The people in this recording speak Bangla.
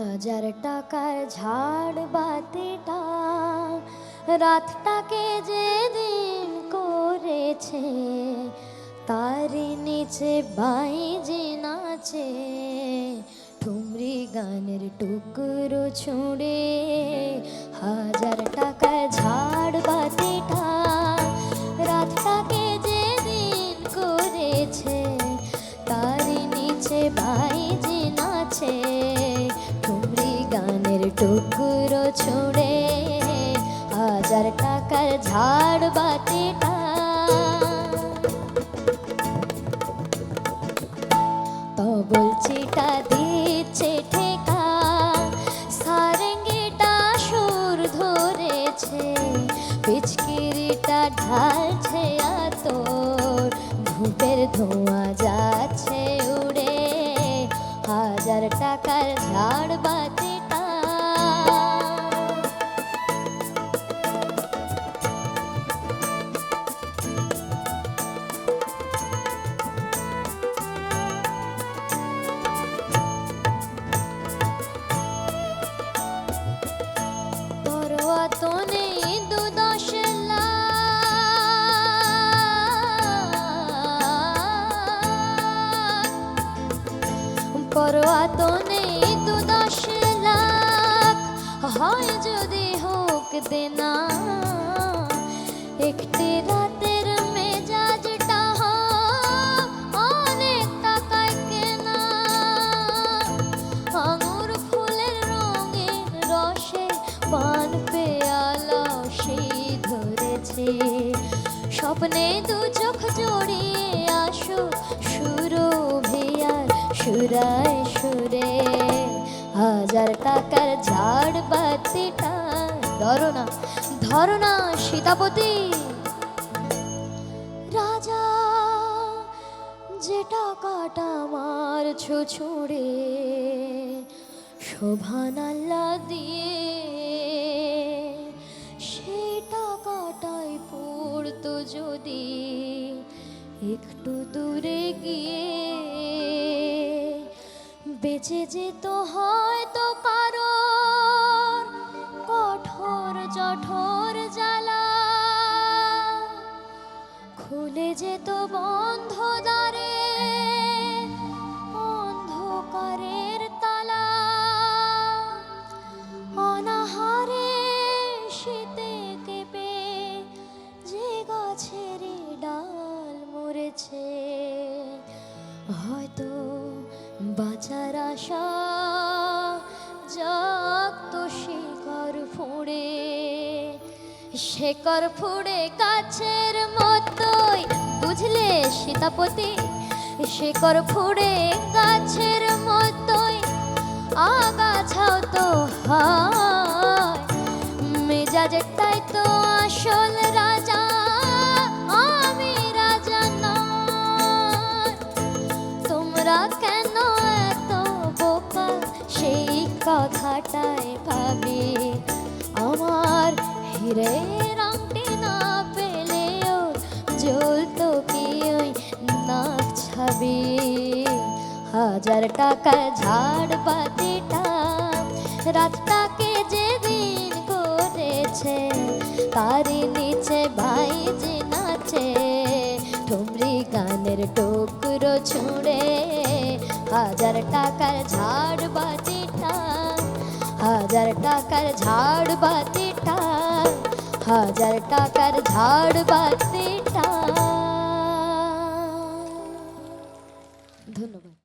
হাজার টাকার ঝাড় বাতিটা রাতটাকে যেদিন করেছে, তারই নিচে বাইজি নাচে ঠুমরি গানের টুকরো ছুঁড়ে। হাজার টাকার ঝাড় বাতিটা রাতটাকে যেদিন করেছে, তারই নিচে বাইজি নাচে ঠুমরি গানের টুকরো ছুঁড়ে। হাজার টাকার ঝাড় বাতিটা তবল চিটা দিচ্ছে ঠেকা, সারেঙ্গিটা সুর ধরেছে, পিচকিরিটা ঢালছে আতর, ধূপের ধোঁয়া যাচ্ছে উড়ে। হাজার টাকার ঝাড় বাতিটা তো নেই দু-দশ লাখ, পরোয়া তো নেই দু-দশ লাখ, হয় যদি হোক দেনা। একটি রাতের মেজাজটা অনেক টাকায় কেনা, আঙুর ফুলের রঙের রসে পান পেয়ালা সেই ধরেছে, স্বপ্নে দু চোখ জড়িয়ে আসো সুরভিয়ার সুরায় সুরে। হাজার টাকার ঝাড় বাতিটা ধরো না সীতাপতি। রাজা যে টাকাটা মারছো ছুঁড়ে, শোভান আল্লাহ দিয়ে সেই টাকাটাই পড়তো যদি একটু দূরে গিয়ে, বেঁচে যেত হয়তো কারোর কঠোর জঠোর জ্বালা, খুলে যেত বন্ধ দ্বারে অন্ধকারের তালা। অনাহারে শীতে কেঁপে যে গাছের ডাল মরেছে, হয়তো বাঁচার আশা জাগত শেকড় ফুঁড়ে গাছের মতোই, বুঝলে সীতাপতি? শেকড় ফুঁড়ে গাছের মতোই আগাছাও তো হয়, মেজাজটাই তো আসল রাজা, আমি রাজা নয়। তোমরা কেন এত বোকা সেই কথাটাই ভাবি, আমার হিরের আংটি না পেলেও জ্বলতো কি ওই নাক ছাবি। হাজার টাকার ঝাড় বাতিটা রাতটাকে যেদিন করেছে, তারই নিচে বাইজি নাচে ঠুমরি গানের টুকরো ছুঁড়ে। হাজার টাকার ঝাড় বাতিটা, হাজার টাকার ঝাড় বাতিটা, হাজার টাকার ঝাড় বাতিটা। ধন্যবাদ।